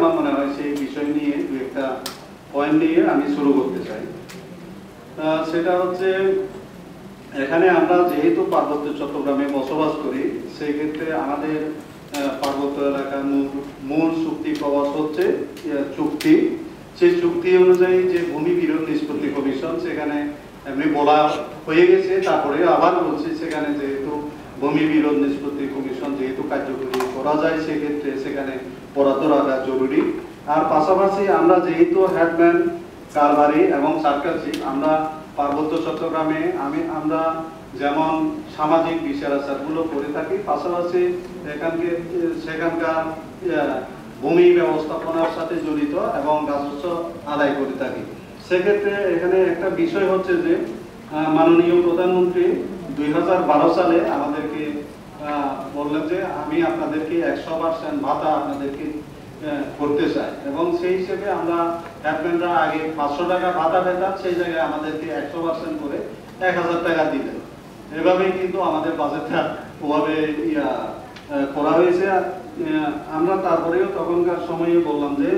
আমার মনে হয় সেই বিষয় নিয়ে দু একটা পয়েন্ট নিয়ে আমি শুরু করতে চাই। সেটা হচ্ছে এখানে আমরা যেহেতু পার্বত্য চট্টগ্রামে বসবাস করি, সেই ক্ষেত্রে আমাদের পার্বত্য এলাকার মূল চুক্তি প্রবাস হচ্ছে চুক্তি। সেই চুক্তি অনুযায়ী যে ভূমি বিরোধ নিষ্পত্তি কমিশন, সেখানে এমনি বলা হয়ে গেছে, তারপরে আবার বলছি সেখানে যেহেতু ভূমি বিরোধ নিষ্পত্তি কমিশন যেহেতু কার্যকরী করা যায়, সেক্ষেত্রে সেখানে বরাদ্দ রাখা জরুরি। আর পাশাপাশি আমরা যেহেতু হেডম্যান, কারবারি এবং সার্কাসিপ, আমরা পার্বত্য চট্টগ্রামে আমরা যেমন সামাজিক বিচার আচারগুলো করে থাকি, পাশাপাশি সেখানকার ভূমি ব্যবস্থাপনার সাথে জড়িত এবং রাজস্ব আদায় করে থাকি। সেক্ষেত্রে এখানে একটা বিষয় হচ্ছে যে মাননীয় প্রধানমন্ত্রী 2012 সালে আমাদেরকে বললেন যে আমি আপনাদেরকে 100% ভাতা আপনাদেরকে করতে চাই, এবং সেই হিসেবে আমরা হেডম্যানরা আগে 500 টাকা ভাতা পেতাম, সেই জায়গায় আমাদেরকে 100% করে 1000 টাকা দিলেন। এভাবেই কিন্তু আমাদের বাজেটটা ওভাবে করা হয়েছে। আমরা তারপরেও তখনকার সময়ে বললাম যে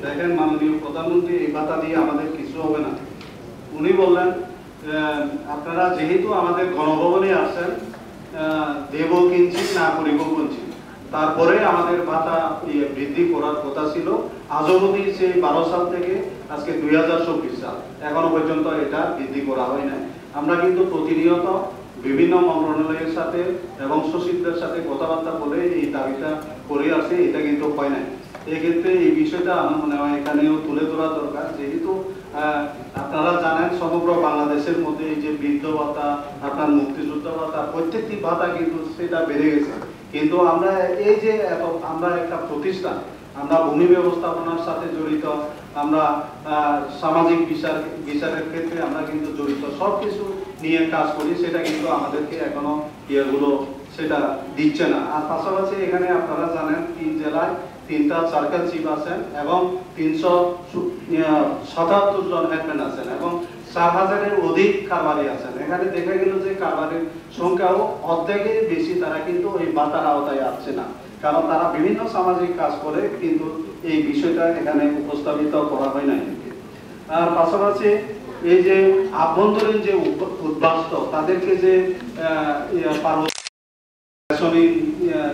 দেখেন মাননীয় প্রধানমন্ত্রী, এই ভাতা দিয়ে আমাদের কিছু হবে না। উনি বললেন আপনারা যেহেতু আমাদের গণভবনে আসছেন, দেব কিঞ্চিৎ না করিব বঞ্চিত, তারপরে আমাদের ভাতা বৃদ্ধি করার কথা ছিল। আজ অবধি সেই 12 সাল থেকে আজকে 2024 সাল এখনো পর্যন্ত এটা বৃদ্ধি করা হয় না। আমরা কিন্তু প্রতিনিয়ত বিভিন্ন মন্ত্রণালয়ের সাথে এবং সচিবদের সাথে কথাবার্তা বলে এই দাবিটা করে আসছে, এটা কিন্তু হয় না। এক্ষেত্রে এই বিষয়টা আমার মনে হয় এখানেও তুলে ধরা দরকার। যেহেতু আপনারা জানেন সমগ্র বাংলাদেশের মধ্যে এই যে বৃদ্ধ ভাতা, আপনার মুক্তিযুদ্ধ ভাতা, প্রত্যেকটি ভাতা কিন্তু সেটা বেড়ে গেছে। কিন্তু আমরা এই যে আমরা একটা প্রতিষ্ঠান, আমরা ভূমি ব্যবস্থাপনার সাথে জড়িত, আমরা সামাজিক বিচারের ক্ষেত্রে আমরা কিন্তু জড়িত, সবকিছু নিয়ে কাজ করি, সেটা কিন্তু আমাদেরকে এখনো ইয়েগুলো সেটা দিচ্ছে না। আর পাশাপাশি এখানে আপনারা জানেন 3 জেলায় 3টা সার্কেল চিফ আছেন এবং 377 জন হেডম্যান আছেন এবং 4000-এর অধিক কারবারি আছেন। এখানে দেখা গেল যে কারবারির সংখ্যাও অর্ধেকের বেশি, তারা কিন্তু এই ভাতার আওতায় আসছে না, কারণ তারা বিভিন্ন সামাজিক কাজ করে, কিন্তু এই বিষয়টা এখানে উপস্থাপিত করা হয় না। আর পাশাপাশি এই যে আভ্যন্তরীণ যে উদ্বাস্ত, তাদেরকে যে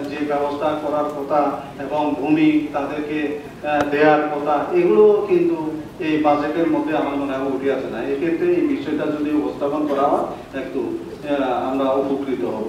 যে ব্যবস্থা করার কথা এবং ভূমি তাদেরকে দেওয়ার কথা, এগুলো কিন্তু এই বাজেটের মধ্যে আমার মনে হয় উঠে আসে না। এক্ষেত্রে এই বিষয়টা যদি উপস্থাপন করা হয়, একটু আমরা উপকৃত হব।